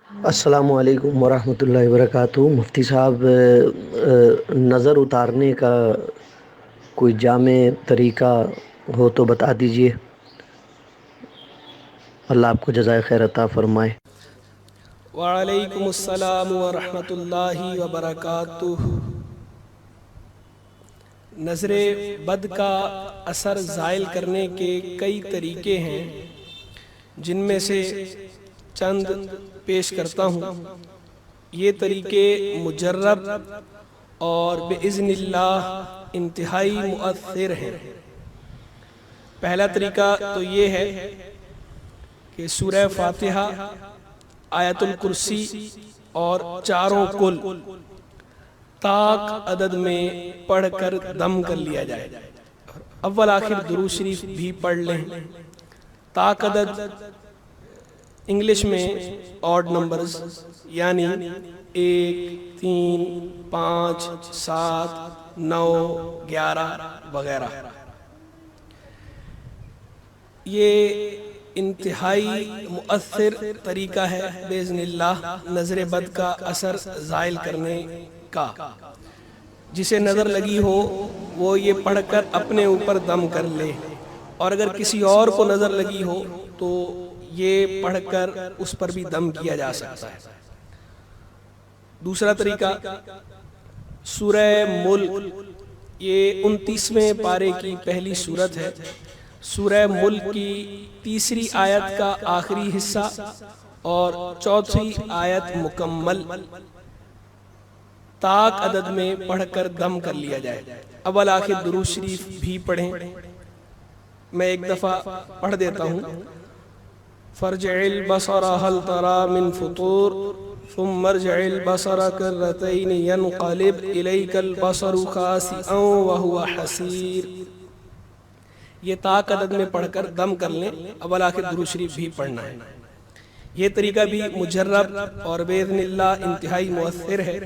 السلام علیکم ورحمۃ اللہ وبرکاتہ۔ مفتی صاحب، نظر اتارنے کا کوئی جامع طریقہ ہو تو بتا دیجئے۔ اللہ آپ کو جزائے خیر عطا فرمائے۔ وعلیکم السلام ورحمۃ اللہ وبرکاتہ۔ نظر بد کا اثر زائل کرنے کے کئی طریقے ہیں، جن میں سے چند پیش کرتا ہوں۔ یہ طریقے مجرب اور بإذن اللہ انتہائی مؤثر ہیں۔ پہلا طریقہ تو یہ ہے کہ سورہ فاتحہ، آیت الکرسی اور چاروں کل طاق عدد میں پڑھ کر دم کر لیا جائے۔ اول آخر درود شریف بھی پڑھ لیں۔ طاق عدد انگلش میں آڈ نمبرز، یعنی 1، 3، 5، 7، 9، 11 وغیرہ۔ یہ انتہائی مؤثر طریقہ ہے بإذن اللہ نظر بد کا اثر زائل کرنے کا۔ جسے نظر لگی ہو وہ یہ پڑھ کر اپنے اوپر دم کر لے، اور اگر کسی اور کو نظر لگی ہو تو یہ پڑھ کر اس پر بھی دم کیا جا سکتا ہے۔ دوسرا طریقہ سورہ ملک، یہ 29ویں پارے کی پہلی سورت ہے۔ سورہ ملک کی تیسری آیت کا آخری حصہ اور چوتھی آیت مکمل طاق عدد میں پڑھ کر دم کر لیا جائے۔ اول آخر درود شریف بھی پڑھیں۔ میں ایک دفعہ پڑھ دیتا ہوں۔ فارجع البصر هل ترى من فطور ثم ارجع البصر كرتين ينقلب إليك البصر خاسئا وهو حسير۔ یہ طاق عدد میں پڑھ کر دم کر لیں۔ اول آخر درود شریف بھی پڑھنا ہے۔ یہ طریقہ بھی مجرب اور بإذن اللہ انتہائی مؤثر ہے۔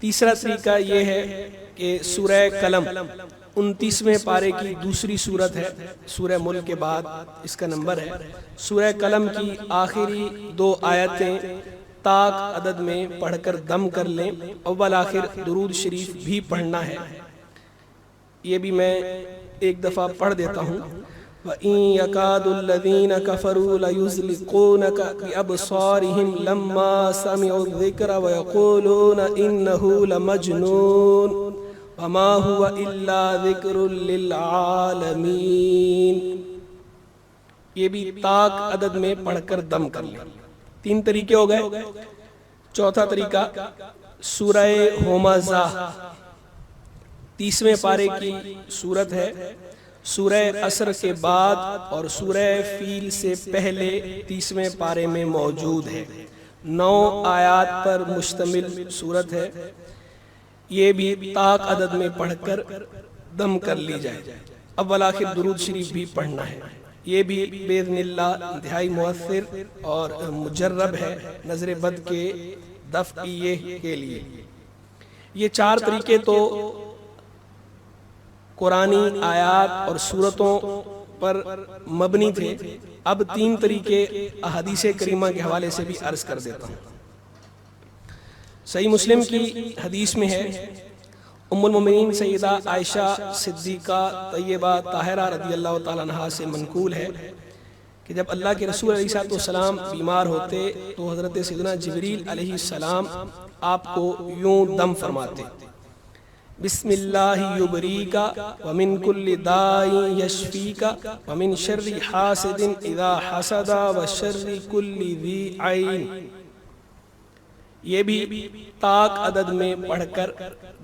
تیسرا طریقہ یہ ہے کہ سورہ قلم 29ویں پارے کی دوسری سورت ہے، سورہ ملک کے بعد اس کا نمبر ہے۔ سورہ قلم کی آخری 2 آیتیں طاق عدد میں پڑھ کر دم کر لیں۔ اول آخر درود شریف بھی پڑھنا ہے۔ یہ بھی میں ایک دفعہ پڑھ دیتا ہوں۔ وَإِن يَكَادُ الَّذِينَ كَفَرُوا لَيُزْلِقُونَكَ بِأَبْصَارِهِمْ لَمَّا سَمِعُوا الذِّكْرَ وَيَقُولُونَ إِنَّهُ لَمَجْنُونٌ وَمَا هُوَ إِلَّا ذِكْرٌ لِّلْعَالَمِينَ۔ یہ بھی طاق عدد میں پڑھ کر دم کر لیں۔ 3 طریقے ہو گئے۔ چوتھا طریقہ سورہ ہمزہ 30ویں پارے کی سورت ہے۔ سورہ عصر کے بعد اور سورہ فیل سے پہلے 30ویں پارے میں موجود ہے۔ 9 آیات پر مشتمل سورت ہے۔ یہ بھی طاق عدد میں پڑھ کر دم کر لی جائے۔ اول آخر درود شریف بھی پڑھنا ہے۔ یہ بھی بإذن اللہ انتہائی مؤثر اور مجرب ہے نظر بد کے دفع کے لیے۔ یہ 4 طریقے تو قرآنی آیات اور سورتوں پر مبنی تھے۔ اب 3 طریقے احادیث کریمہ کے حوالے سے بھی عرض کر دیتا ہوں۔ صحیح مسلم کی حدیث میں ہے، ام المومنین سیدہ عائشہ صدیقہ طیبہ طاہرہ رضی اللہ تعالیٰ عنہا سے منقول ہے کہ جب اللہ کے رسول علیہ السلام بیمار ہوتے تو حضرت سیدنا جبریل علیہ السلام آپ کو یوں دم فرماتے: بسم اللہ یبریکا ومن کل داء یشفیکا ومن شر حاسد اذا حسد وشر کل ذی عین۔ یہ بھی طاق عدد میں پڑھ کر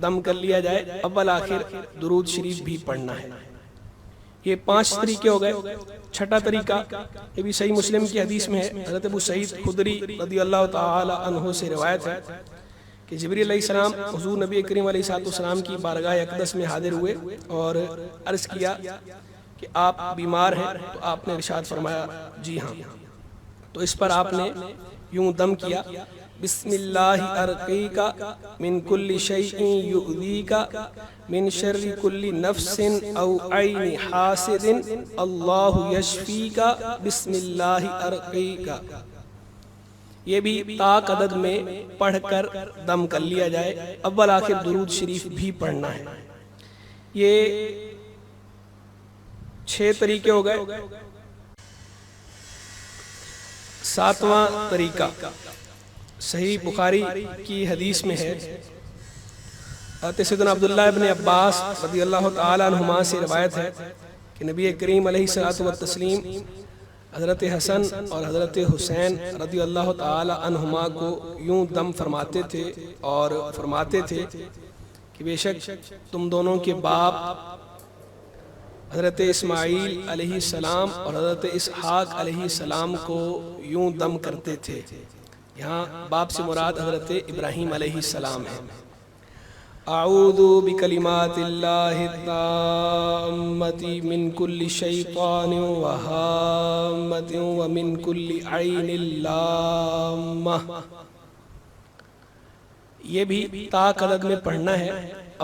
دم کر لیا جائے۔ اول آخر درود شریف بھی پڑھنا ہے۔ یہ 5 طریقے ہو گئے۔ چھٹا طریقہ، یہ بھی صحیح مسلم کی حدیث میں ہے، حضرت ابو سعید خدری رضی اللہ تعالی عنہ سے روایت ہے کہ جبریل علیہ السلام حضور نبی کریم علیہ السلام کی بارگاہ اقدس میں حاضر ہوئے اور عرض کیا کہ آپ بیمار ہیں؟ تو آپ نے ارشاد فرمایا جی ہاں۔ تو اس پر آپ نے یوں دم کیا: بسم اللہ ارقیکا من کل شیء یؤذیکا من شر کل نفس او عین حاسد اللہ یشفیکا بسم اللہ ارقیکا۔ یہ بھی طاق عدد میں پڑھ کر دم کر لیا جائے، اول آخر درود شریف بھی پڑھنا ہے۔ یہ 6 طریقے ہو گئے۔ 7واں طریقہ صحیح بخاری کی حدیث میں ہے، سیدنا عبداللہ ابن عباس رضی اللہ تعالیٰ عنہما سے روایت ہے کہ نبی کریم علیہ الصلوۃ والتسلیم حضرت حسن اور حضرت حسین رضی اللہ تعالیٰ عنہما کو یوں دم فرماتے تھے اور فرماتے تھے کہ بے شک تم دونوں کے باپ حضرت اسماعیل علیہ السلام اور حضرت اسحاق علیہ السلام کو یوں دم کرتے تھے۔ یہاں باپ سے مراد حضرت ابراہیم علیہ السلام ہے۔ اعوذ بکلمات اللہ التامۃ من کل شیطان وہامۃ ومن کل عین لامہ۔ یہ بھی طاق عدد میں پڑھنا ہے،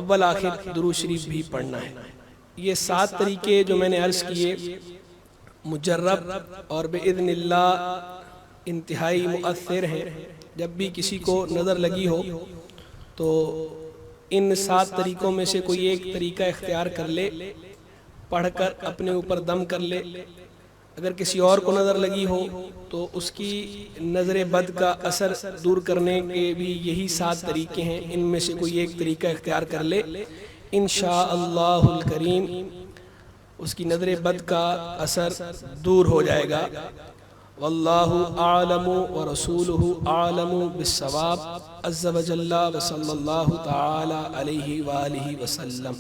اول آخر درود شریف بھی پڑھنا ہے۔ یہ 7 طریقے جو میں نے عرض کیے مجرب اور بإذن اللہ انتہائی مؤثر ہیں۔ جب بھی کسی کو نظر لگی ہو تو ان 7 طریقوں میں سے کوئی ایک طریقہ اختیار کر لے، پڑھ کر اپنے اوپر دم کر لے۔ اگر کسی اور کو نظر لگی ہو تو اس کی نظر بد کا اثر دور کرنے کے بھی یہی 7 طریقے ہیں، ان میں سے کوئی ایک طریقہ اختیار کر لے، انشاءاللہ الکریم اس کی نظر بد کا اثر دور ہو جائے گا۔ واللہ اعلم ورسولہ اعلم بالصواب عز وجل وصلی اللہ تعالی علیہ وآلہ وسلم۔